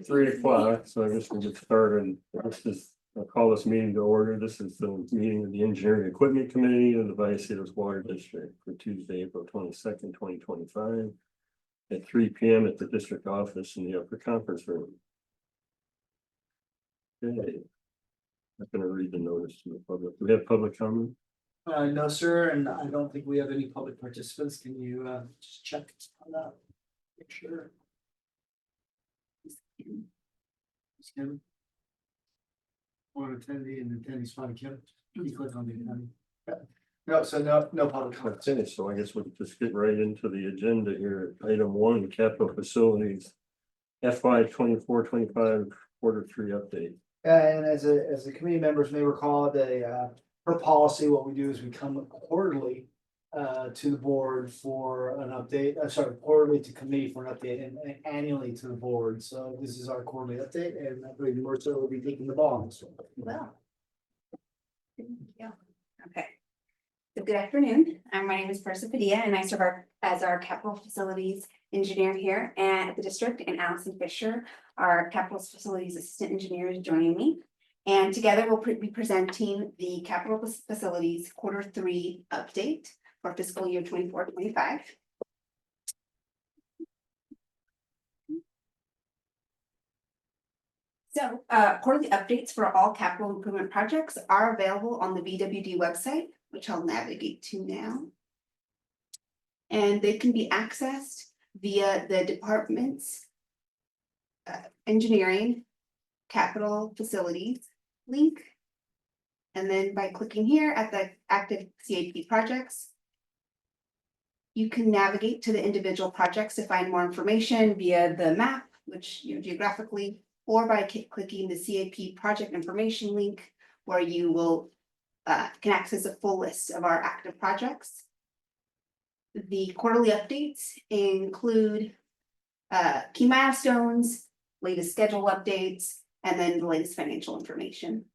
3 o'clock, so I guess we'll get started. I'll call this meeting to order. This is the meeting of the Engineering Equipment Committee of the Vallecitos Water District for Tuesday, April 22nd, 2025 at 3 p.m. at the district office in the upper conference room. Okay. I'm going to read the notice to the public. Do we have public comment? No, sir, and I don't think we have any public participants. Can you just check on that? Make sure. One attendee and attendee spot Kim. You click on the attendee. Yeah. No, so no public comment. That's it. So I guess we'll just get right into the agenda here. Item 1, capital facilities. FY 24-25 quarter 3 update. And as the committee members may recall, per policy, what we do is we come quarterly to the board for an update. Quarterly to committee for an update, and annually to the board. So this is our quarterly update, and I believe Marissa will be taking the ball on this one. Well, thank you. Okay. So good afternoon. My name is Marissa Padilla, and I serve as our capital facilities engineer here at the district, and Allison Fisher, our capital facilities assistant engineer, is joining me. And together we'll be presenting the capital facilities quarter 3 update for fiscal year 24-25. So quarterly updates for all capital improvement projects are available on the VWD website, which I'll navigate to now. And they can be accessed via the department's engineering capital facilities link. And then by clicking here at the active CAP projects, you can navigate to the individual projects to find more information via the map, which geographically, or by clicking the CAP project information link, where you will can access a full list of our active projects. The quarterly updates include key milestones, latest schedule updates, and then the latest financial information.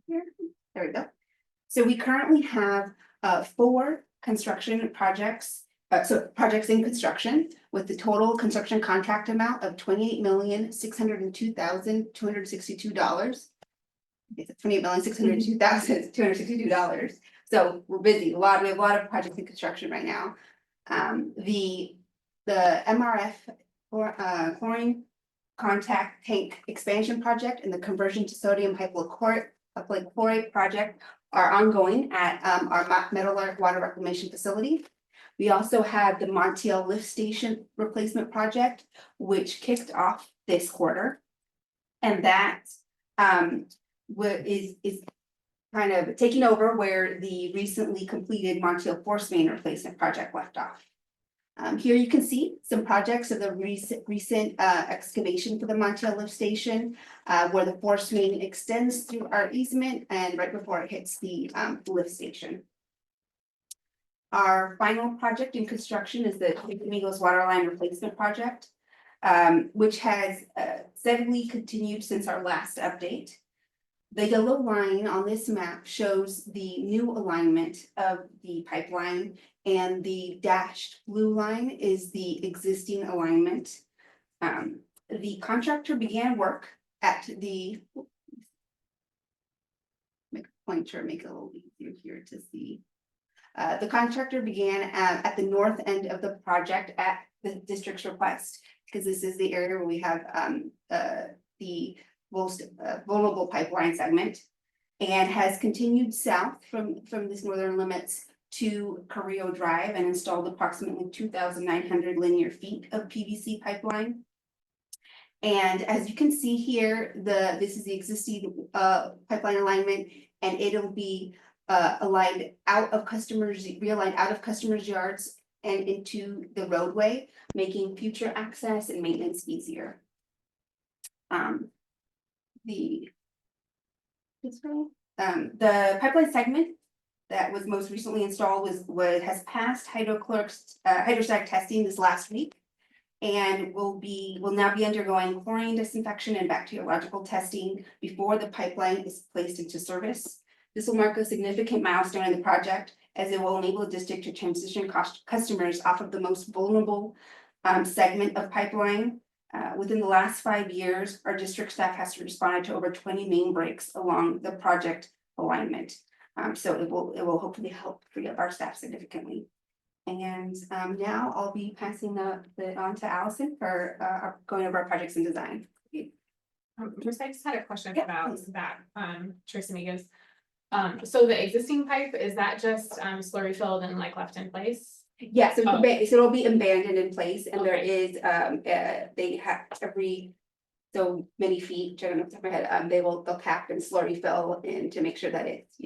Here, there we go. So we currently have 4 construction projects, projects in construction, with the total construction contract amount of $28,602,262. It's $28,602,262. So we're busy. We have a lot of projects in construction right now. The MRF chlorine contact tank expansion project and the conversion to sodium hypochlorite project are ongoing at our Meadowlark water reclamation facility. We also have the Montiel lift station replacement project, which kicked off this quarter, and that is kind of taking over where the recently completed Montiel force main replacement project left off. Here you can see some projects of the recent excavation for the Montiel lift station, where the force main extends through our easement and right before it hits the lift station. Our final project in construction is the Amigos water line replacement project, which has steadily continued since our last update. The yellow line on this map shows the new alignment of the pipeline, and the dashed blue line is the existing alignment. The contractor began work at the, make a pointer, make it a little easier here to see. The contractor began at the north end of the project at the district's request, because this is the area where we have the most vulnerable pipeline segment, and has continued south from these northern limits to Carrillo Drive and installed approximately 2,900 linear feet of PVC pipeline. And as you can see here, this is the existing pipeline alignment, and it'll be realigned out of customers' yards and into the roadway, making future access and maintenance easier. The pipeline segment that was most recently installed has passed hydrostatic testing this last week, and will now be undergoing chlorine disinfection and bacteriological testing before the pipeline is placed into service. This will mark a significant milestone in the project, as it will enable the district to transition customers off of the most vulnerable segment of pipeline. Within the last 5 years, our district staff has responded to over 20 main breaks along the project alignment. So it will hopefully help free up our staff significantly. And now I'll be passing the on to Allison for going over our projects and design. Just, I just had a question Yeah, about please. that, Tracy Migos. So the existing pipe, is that just slurry filled and like left in place? Yeah, so, Oh. so it'll be abandoned in place, and there Okay. is, they have every so many feet, I don't know off the top of my head, they'll cap and slurry fill and to make sure that it's,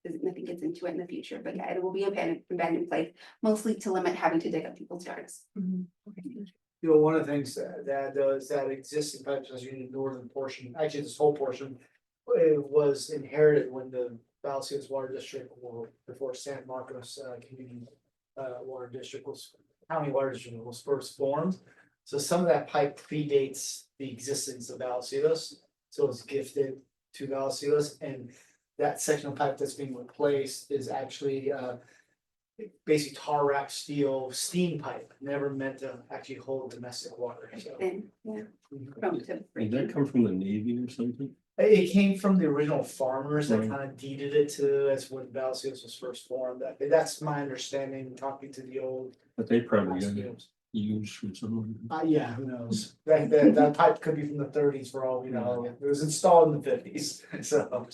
nothing gets into it in the future, but yeah, it will be abandoned in place, mostly to limit having to dig up people's yards. One of the things that does that existing pipe, as in the northern portion, actually this whole portion. It was inherited when the Vallecitos Water District, or before San Marcos Community Water District County Water District was first formed. So some of that pipe predates the existence of Vallecitos, so it's gifted to Vallecitos, and that section of pipe that's being replaced is actually basically tar wrap steel steam pipe, never meant to actually hold domestic water, so. And, yeah. prone to Did that come from the Navy or something? It came from the original farmers that Right. kind of deeded it to, that's when Vallecitos was first formed, that's my understanding, talking to the old. But they probably got it Vallecitos. used for someone. Yeah, who knows, that pipe could be from the thirties for all we know, it was installed in the fifties, so.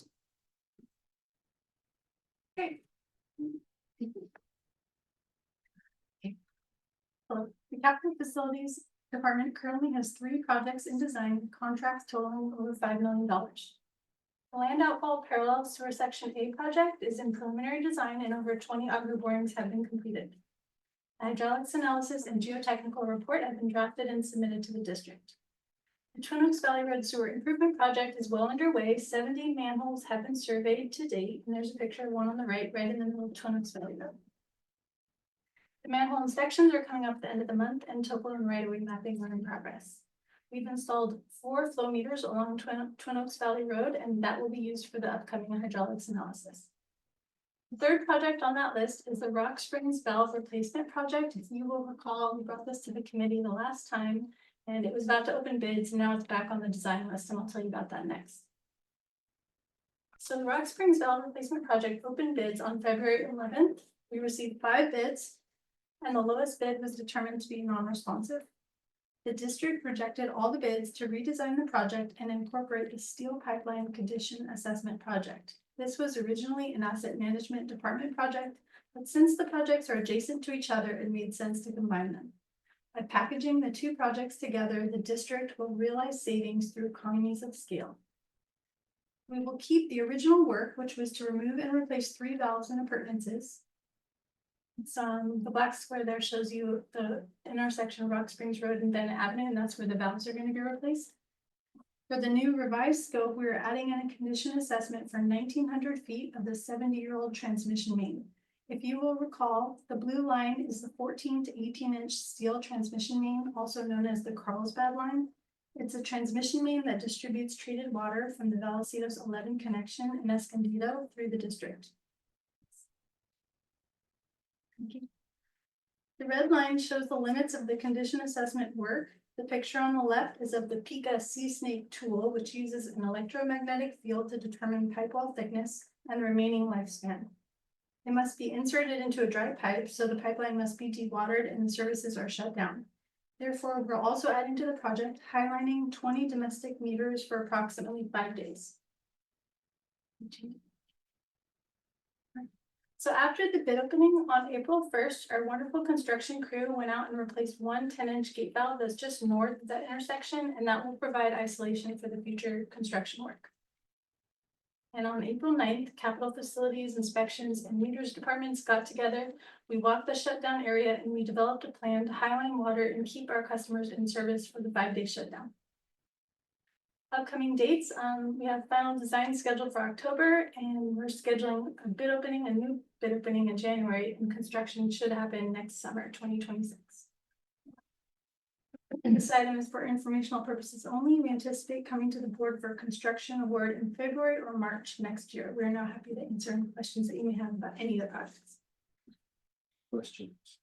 The Capital Facilities Department currently has 3 projects in design, with contracts totaling over $5 million. The land outfall parallel sewer section A project is in preliminary design and over 20 auger borings have been completed. A hydraulics analysis and geotechnical report have been drafted and submitted to the district. The Twin Oaks Valley Road Sewer Improvement Project is well underway. 70 manholes have been surveyed to date, and there's a picture of one on the right in the middle of Twin Oaks Valley Road. The manhole inspections are coming up at the end of the month, and topo and right-of-way mapping are in progress. We've installed 4 flow meters along Twin Oaks Valley Road, and that will be used for the upcoming hydraulics analysis. The third project on that list is the Rock Springs Valve Replacement Project. If you will recall, we brought this to the committee the last time, and it was about to open bids, and now it's back on the design list, and I'll tell you about that next. So the Rock Springs Valve Replacement Project opened bids on February 11th. We received 5 bids, and the lowest bid was determined to be non-responsive. The district rejected all the bids to redesign the project and incorporate the steel pipeline condition assessment project. This was originally an asset management department project, but since the projects are adjacent to each other, it made sense to combine them. By packaging the 2 projects together, the district will realize savings through economies of scale. We will keep the original work, which was to remove and replace 3 valves and appurtenances. The black square there shows you the intersection of Rock Springs Road and Bennett Avenue, and that's where the valves are going to be replaced. For the new revised scope, we are adding in a condition assessment for 1,900 feet of the 70-year-old transmission main. If you will recall, the blue line is the 14 to 18-inch steel transmission main, also known as the Carlsbad line. It's a transmission main that distributes treated water from the Vallecitos 11 connection in Escondido through the district. Thank you. The red line shows the limits of the condition assessment work. The picture on the left is of the Pika Sea Snake tool, which uses an electromagnetic field to determine pipe wall thickness and the remaining lifespan. It must be inserted into a dry pipe, so the pipeline must be dewatered and the services are shut down. Therefore, we're also adding to the project, highlining 20 domestic meters for approximately 5 days. So after the bid opening on April 1st, our wonderful construction crew went out and replaced 1 10-inch gate valve that's just north of that intersection, and that will provide isolation for the future construction work. And on April 9th, Capital Facilities, Inspections, and Meters departments got together. We walked the shutdown area and we developed a plan to highline water and keep our customers in service for the 5-day shutdown. Upcoming dates, we have final design scheduled for October, and we're scheduling a new bid opening in January, and construction should happen next summer, 2026. This item is for informational purposes only. We anticipate coming to the board for a construction award in February or March next year. We're now happy to answer any questions that you may have about any of the projects. Questions?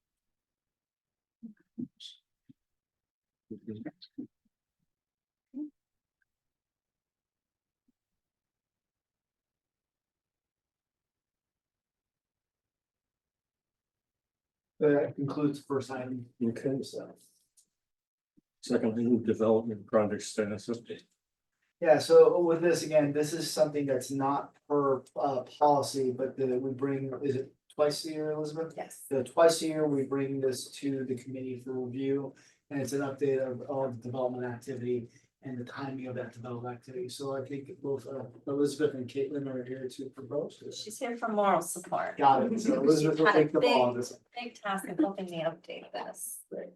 That concludes the first item. Okay, So, second, item, development project status update. yeah, so with this, again, this is something that's not per policy, but that we bring, is it twice a year, Elizabeth? Yes. So twice a year, we bring this to the committee for review, and it's an update of all the development activity and the timing of that development activity. So I think both Elizabeth and Caitlin are here to propose this. She's here for moral support. Got it, so Elizabeth will take the ball on this. Big task of helping me update this. Great.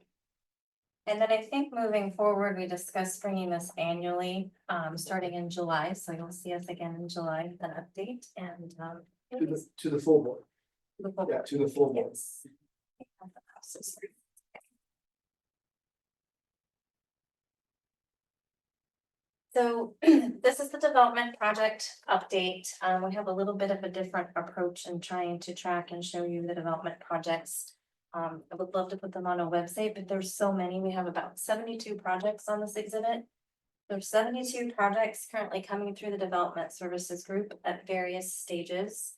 And then I think moving forward, we discussed bringing this annually, starting in July, so you'll see us again in July with an update and, To the full board, the full- yeah, to the full board. Yes. So this is the development project update. We have a little bit of a different approach in trying to track and show you the development projects. I would love to put them on a website, but there's so many. We have about 72 projects on this exhibit. There's 72 projects currently coming through the development services group at various stages.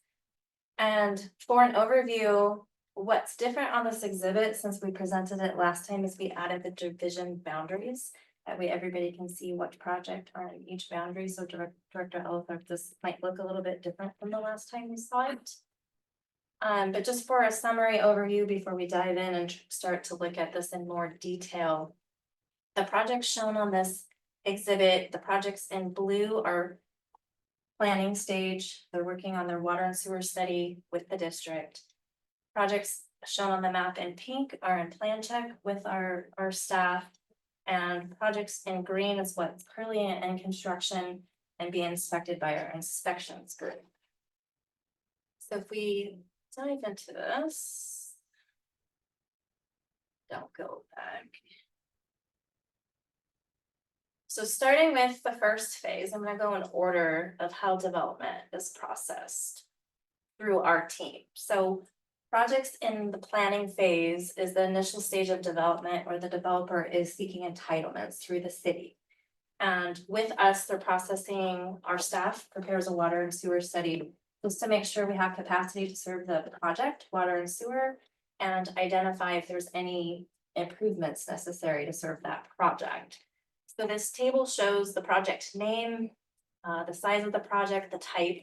And for an overview, what's different on this exhibit since we presented it last time is we added the division boundaries. That way everybody can see what project are in each boundary. So Director ELITHARP, this might look a little bit different from the last time we saw it. But just for a summary overview before we dive in and start to look at this in more detail. The projects shown on this exhibit, the projects in blue are planning stage. They're working on their water and sewer study with the district. Projects shown on the map in pink are in plan check with our staff. And projects in green is what's currently in construction and being inspected by our inspections group. So if we dive into this. Don't go back. So starting with the first phase, I'm gonna go in order of how development is processed through our team. So projects in the planning phase is the initial stage of development where the developer is seeking entitlements through the city. And with us, they're processing, our staff prepares a water and sewer study just to make sure we have capacity to serve the project, water and sewer, and identify if there's any improvements necessary to serve that project. So this table shows the project name, the size of the project, the type,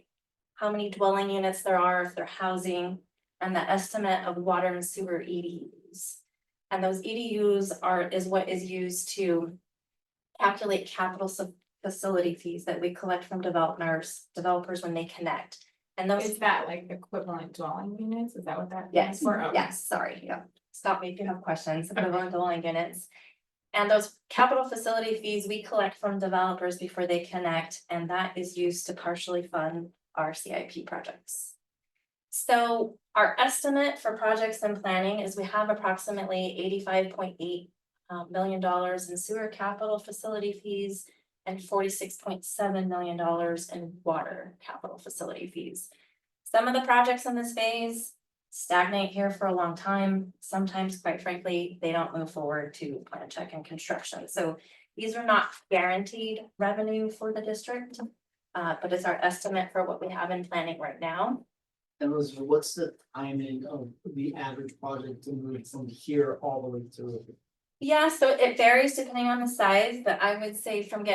how many dwelling units there are, if they're housing, and the estimate of water and sewer EDUs. And those EDUs is what is used to calculate capital facility fees that we collect from developers when they connect. And those. Is that like equivalent dwelling units? Is that what that? Yes, stands for? Okay. yes, sorry, yeah. Stop me if you have questions, equivalent dwelling units. And those capital facility fees we collect from developers before they connect, and that is used to partially fund our CIP projects. So our estimate for projects and planning is we have approximately $85.8 million in sewer capital facility fees and $46.7 million in water capital facility fees. Some of the projects in this phase stagnate here for a long time. Sometimes, quite frankly, they don't move forward to plan check and construction. So these are not guaranteed revenue for the district, but it's our estimate for what we have in planning right now. And Elizabeth, what's the timing of the average project to move from here all the way to? Yeah, so it varies depending on the size, but I would say from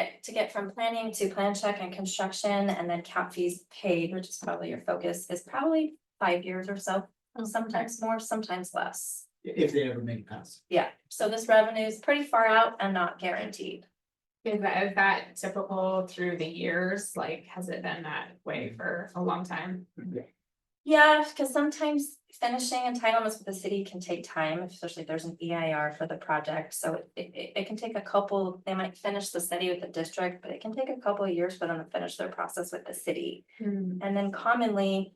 from planning to plan check and construction and then cap fees paid, which is probably your focus, is probably 5 years or so. Sometimes more, sometimes less. If they ever make it past. Yeah, so this revenue is pretty far out and not guaranteed. Is that typical through the years? Like, has it been that way for a long time? Yeah, because sometimes finishing entitlements with the city can take time, especially if there's an EIR for the project. So it can take a couple, they might finish the study with the district, but it can take a couple of years for them to finish their process with the city. And then commonly,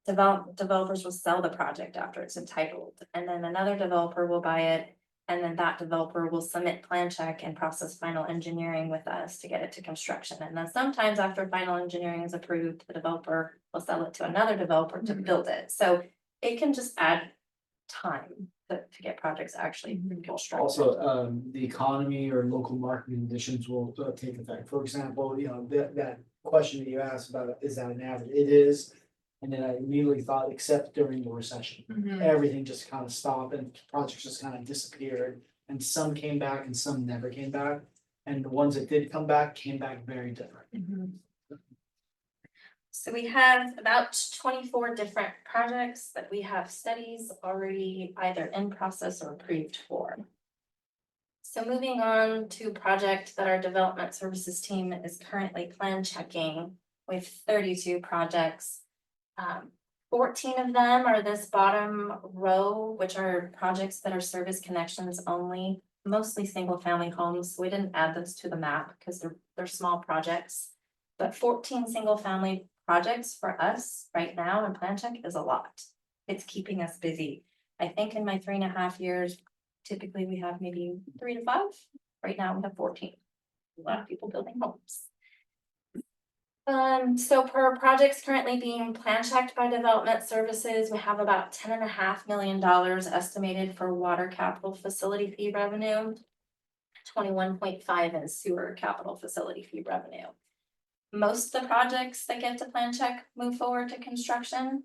developers will sell the project after it's entitled, and then another developer will buy it. And then that developer will submit plan check and process final engineering with us to get it to construction. And then sometimes after final engineering is approved, the developer will sell it to another developer to build it. So it can just add time to get projects actually constructed. Also, the economy or local market conditions will take effect. For example, you know, that question that you asked about, is that an average? It is. And then I immediately thought, except during the recession, Mhm. everything just kind of stopped and projects just kind of disappeared. And some came back and some never came back. And the ones that did come back came back very different. Mhm. So we have about 24 different projects that we have studies already either in process or approved for. So moving on to a project that our development services team is currently plan checking with 32 projects. 14 of them are this bottom row, which are projects that are service connections only, mostly single family homes. We didn't add those to the map because they're small projects. But 14 single family projects for us right now in plan check is a lot. It's keeping us busy. I think in my 3.5 years, typically we have maybe 3 to 5. Right now we have 14. A lot of people building homes. So per projects currently being plan checked by development services, we have about $10.5 million estimated for water capital facility fee revenue. 21.5 in sewer capital facility fee revenue. Most of the projects that get to plan check move forward to construction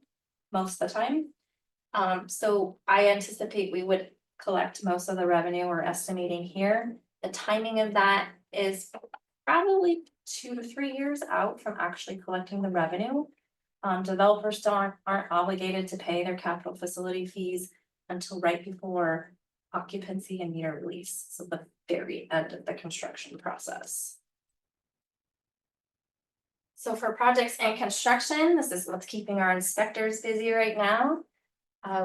most of the time. So I anticipate we would collect most of the revenue we're estimating here. The timing of that is probably 2 to 3 years out from actually collecting the revenue. Developers still aren't obligated to pay their capital facility fees until right before occupancy and meter release, so the very end of the construction process. So for projects and construction, this is what's keeping our inspectors busy right now.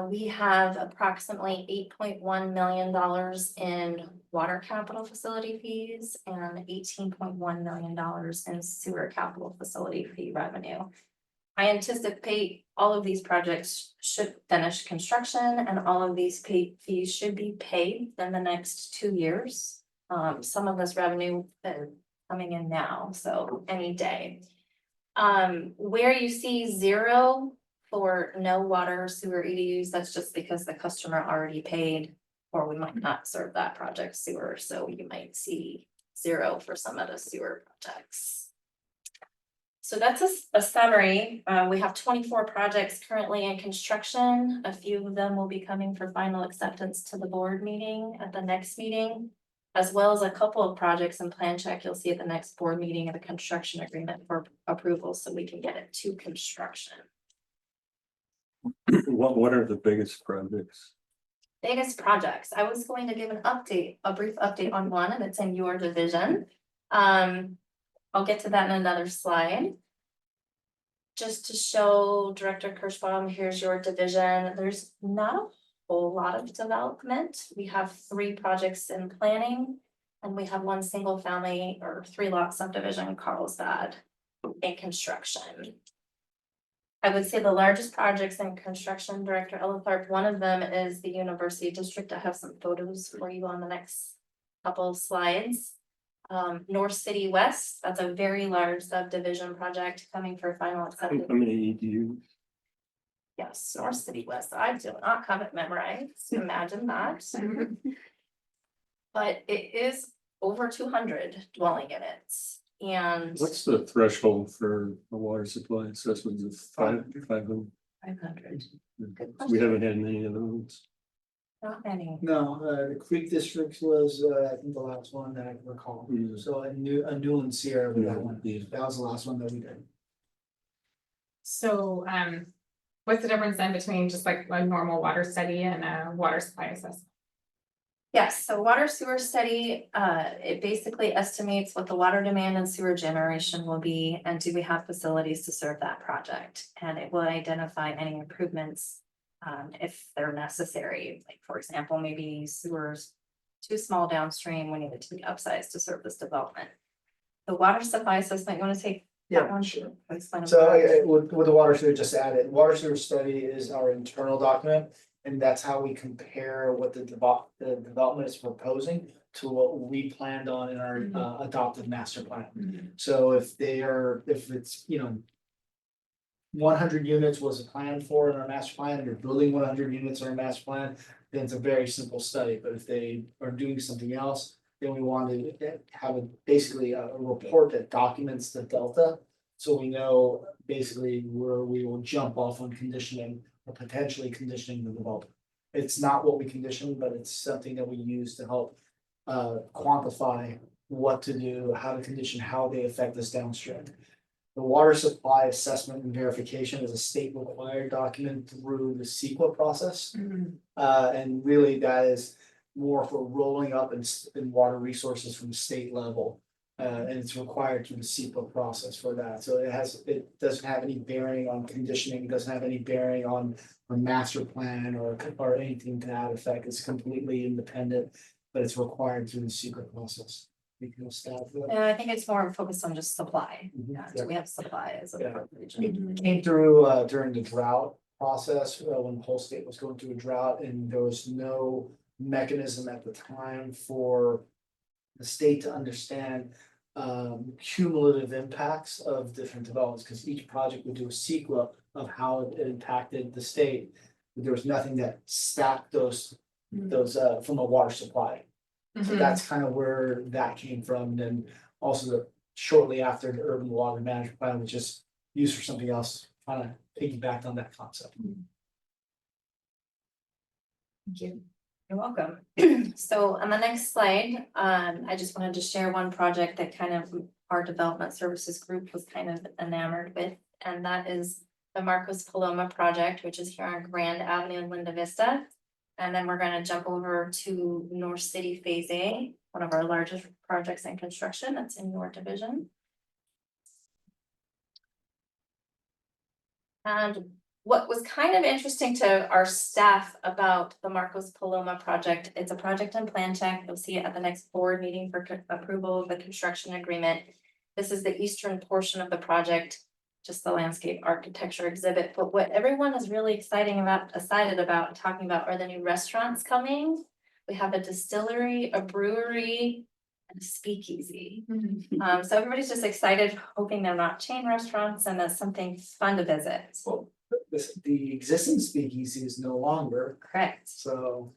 We have approximately $8.1 million in water capital facility fees and $18.1 million in sewer capital facility fee revenue. I anticipate all of these projects should finish construction and all of these fees should be paid in the next 2 years. Some of this revenue is coming in now, so any day. Where you see 0 for no water or sewer EDUs, that's just because the customer already paid, or we might not serve that project sewer, so you might see 0 for some of the sewer projects. So that's a summary. We have 24 projects currently in construction. A few of them will be coming for final acceptance to the board meeting at the next meeting, as well as a couple of projects in plan check you'll see at the next board meeting of the construction agreement for approval, so we can get it to construction. What are the biggest projects? Biggest projects, I was going to give an update, a brief update on one, and it's in your division. I'll get to that in another slide. Just to show Director Kirschbaum, here's your division. There's not a whole lot of development. We have 3 projects in planning, and we have 1 single family or 3-lot subdivision in Carlsbad in construction. I would say the largest projects in construction, Director ELITHARP, one of them is the University District. I have some photos for you on the next couple of slides. North City West, that's a very large subdivision project coming for final How acceptance. many EDUs? Yes, North City West, I do not have it memorized, imagine that. But it is over 200 dwelling units, and What's the threshold for a water supply assessment of 500? 500, We haven't had many of those. not many. No, the Creek District was, I think the last one that I can recall. Mm. So a Newland Sierra with that one. Yeah. That was the last one that we did. So, what's the difference then between just like a normal water study and a water supply assessment? Yes, so water sewer study, it basically estimates what the water demand and sewer generation will be, and do we have facilities to serve that project? And it will identify any improvements if they're necessary. Like, for example, maybe sewers too small downstream, we need it to be upsized to serve this development. The water supply assessment, you want to take that one? Sure. Explain So about it. with the water sewer, just to add it, water sewer study is our internal document. And that's how we compare what the development is proposing to what we planned on in our adopted master plan. So if it's, 100 units was planned for in our master plan, and you're building 100 units in our master plan, then it's a very simple study, but if they are doing something else, then we want to have basically a report that documents the delta. So we know basically where we will jump off on conditioning or potentially conditioning the development. It's not what we condition, but it's something that we use to help quantify what to do, how to condition, how they affect us downstream. The water supply assessment and verification is a state required document through the CEQA process. And really that is more for rolling up in water resources from the state level. And it's required through the CEQA process for that. So it doesn't have any bearing on conditioning, it doesn't have any bearing on a master plan or anything to that effect. It's completely independent, but it's required through the CEQA process. I think it's more focused on just supply. Yeah. Do we have supply as a Yeah. region? It came through during the drought process, when the whole state was going through a drought, and there was no mechanism at the time for the state to understand cumulative impacts of different developments, because each project would do a CEQA of how it impacted the state. But there was nothing that stacked those from a water supply. So that's kind of where that came from. And then also shortly after the urban water management plan was just used for something else, kind of piggybacked on that concept. Thank you. You're welcome. So on the next slide, I just wanted to share one project that kind of our development services group was kind of enamored with, and that is the Marcos Paloma project, which is here on Grand Avenue in Linda Vista. And then we're gonna jump over to North City Phase A, one of our largest projects in construction that's in your division. And what was kind of interesting to our staff about the Marcos Paloma project, it's a project in plan check. You'll see it at the next board meeting for approval of the construction agreement. This is the eastern portion of the project, just the landscape architecture exhibit. But what everyone is really excited about and talking about are the new restaurants coming. We have a distillery, a brewery, and a speakeasy. So everybody's just excited, hoping they're not chain restaurants and that's something fun to visit. Well, the existing speakeasy is no longer, Correct. so.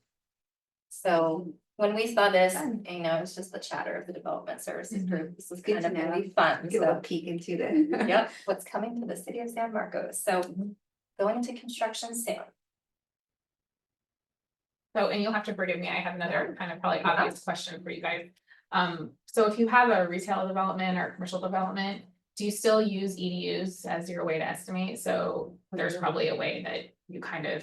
So when we saw this, you know, it's just the chatter of the development services group. This is Good kind of to know. gonna be fun. Give a So, peek into the. yep, what's coming to the city of San Marcos. So going into construction soon. So, and you'll have to forgive me, I have another kind of probably obvious question for you guys. So if you have a retail development or commercial development, do you still use EDUs as your way to estimate? So there's probably a way that you kind of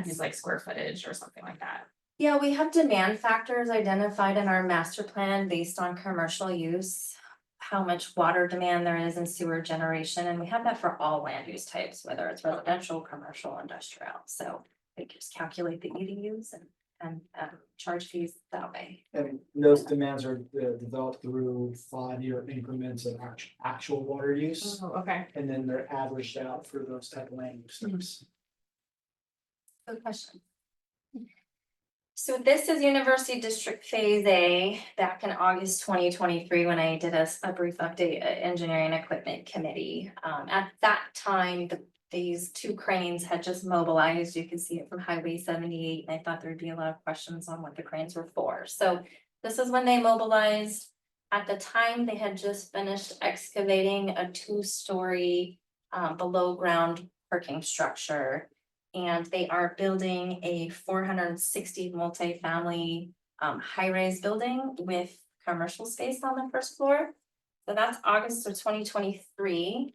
use like square footage or something like that. Yeah, we have demand factors identified in our master plan based on commercial use. How much water demand there is in sewer generation, and we have that for all land use types, whether it's residential, commercial, industrial. So we just calculate the EDUs and charge fees that way. And those demands are developed through 5-year increments of actual water use. Oh, okay. And then they're averaged out for those type of land use types. Good question. So this is University District Phase A back in August 2023 when I did a brief update at Engineering Equipment Committee. At that time, these 2 cranes had just mobilized. You can see it from Highway 78. And I thought there'd be a lot of questions on what the cranes were for. So this is when they mobilized. At the time, they had just finished excavating a 2-story below ground parking structure. And they are building a 460 multifamily high-rise building with commercial space on the first floor. So that's August of 2023.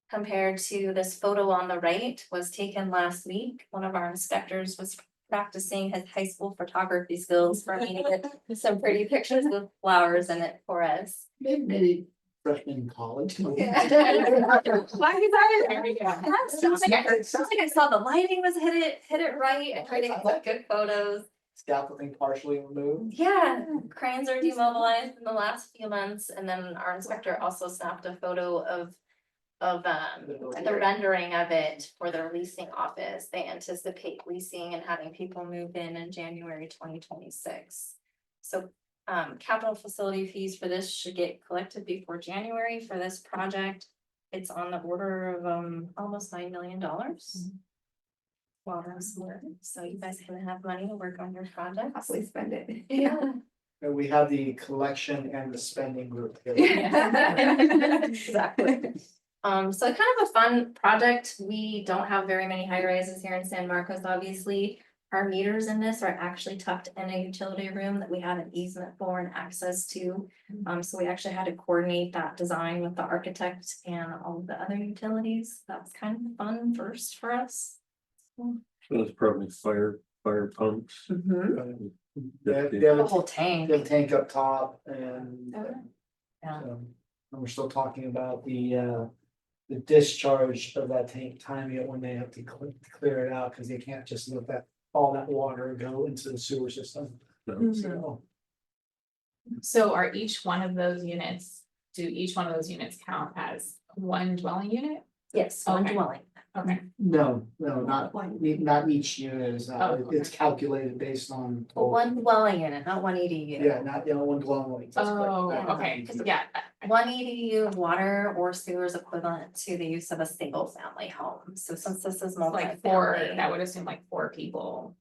Compared to this photo on the right was taken last week. One of our inspectors was practicing his high school photography skills for me to get some pretty pictures with flowers in it for us. Maybe freshman in college. Why is that? There we go. Sounds like I saw the lighting was hit it right. I tried to get some good photos. Scaffolding partially removed. Yeah, cranes are demobilized in the last few months, and then our inspector also snapped a photo of the rendering of it for their leasing office. They anticipate leasing and having people move in January 2026. So capital facility fees for this should get collected before January for this project. It's on the order of almost $9 million. water and sewer, so you guys can have money to work on your projects. Possibly spend it. Yeah. And we have the collection and the spending group. here. Exactly. So kind of a fun project. We don't have very many high rises here in San Marcos, obviously. Our meters in this are actually tucked in a utility room that we have an easement for and access to. So we actually had to coordinate that design with the architect and all of the other utilities. That was kind of a fun first for us. So it's probably fire pumps. They have The a whole tank. they have a tank up top and. Yeah. So, and we're still talking about the discharge of that tank, timing it when they have to clear it out, because they can't just let all that water go into the sewer system. So, So are each one of those units, do each one of those units count as one dwelling unit? Yes, one Okay. dwelling. Okay, no, not each unit is, Oh, it's calculated based on. But one dwelling unit, not one EDU. Yeah, not, one dwelling. That's correct. oh, That- okay, yeah, One EDU of water or sewer is equivalent to the use of a single family home. So since this is like four, multi-family. that would assume like 4 people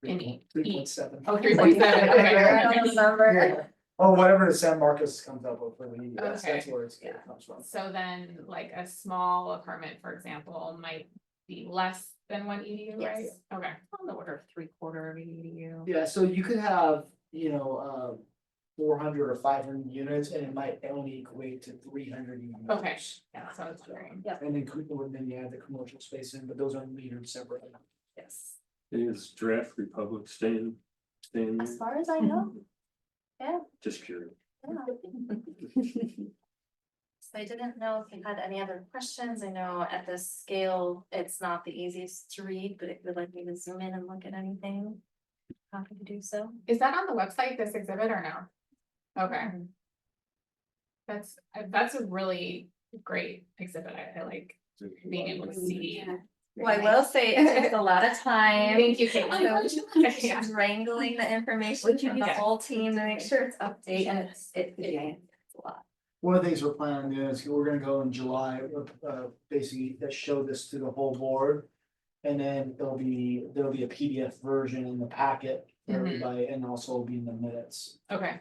in each. 3.7. Oh, 3.7, okay, I don't okay. remember. Yeah. Oh, whatever the San Marcos comes up with for the, that's Okay. where it Yeah. comes from. So then, like a small apartment, for example, might be less than one EDU, right? Yes. Okay, On the order of 3/4 of an EDU. Yeah, so you could have, 400 or 500 units, and it might only equate to 300 units. okay, yeah, so I was wondering. And then you add the commercial space in, but those are metered separately. Yes. Is Draft Republic staying there? As far as I know. Just curious. Yeah. So I didn't know if you had any other questions. I know at this scale, it's not the easiest to read, but if you'd like me to zoom in and look at anything, happy to do so. Is that on the website, this exhibit, or no? Okay, that's a really great exhibit, I like being able to see. Well, I will say it takes a lot of time. Thank you, Kate. So wrangling the information from the whole team to make sure it's updated and it's a lot. One of the things we're planning on doing is we're gonna go in July, basically show this to the whole board. And then there'll be a PDF version in the packet for Mhm. everybody, and also will be in the minutes. Okay,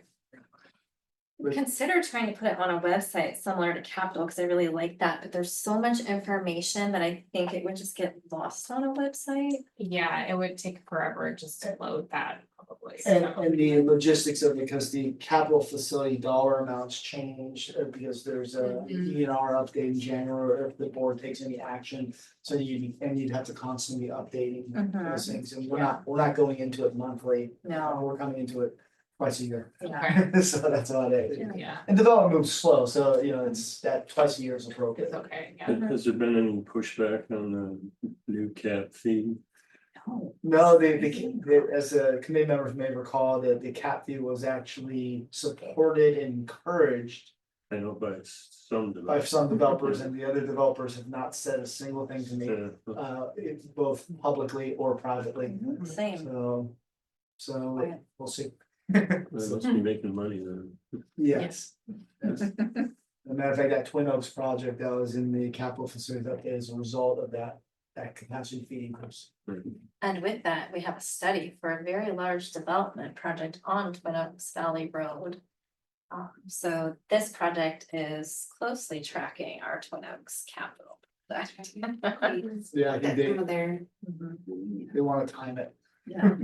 Consider trying to put it on a website similar to Capital, because I really like that, but there's so much information that I think it would just get lost on a website. yeah, it would take forever just to load that probably. And, so. and the logistics of it, because the capital facility dollar amounts change, because there's a ENR update in January, if the board takes any action. So you'd have to constantly be updating those things, and we're not going into it monthly. No. We're coming into it twice a year. Okay, So that's about it. yeah, And development moves slow, so it's that twice a year is appropriate. it's okay, yeah. Has there been any pushback on the new cap fee? No, as the committee members may recall, that the cap fee was actually supported and encouraged I know by some. by some developers, and the other developers have not said a single thing to me, it's both publicly or privately. Same. So we'll see. They must be making money then. Yes. As a matter of fact, that Twin Oaks project that was in the capital facility update is a result of that capacity fee increase. And with that, we have a study for a very large development project on Twin Oaks Valley Road. So this project is closely tracking our Twin Oaks capital. project. Yeah, I think Some of their, they wanna time it, Yeah,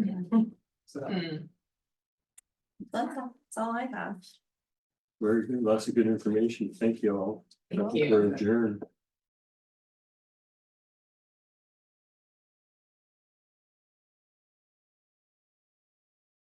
so. Mm, that's all I have. Very good, lots of good information. Thank you all. Thank you. We're adjourned.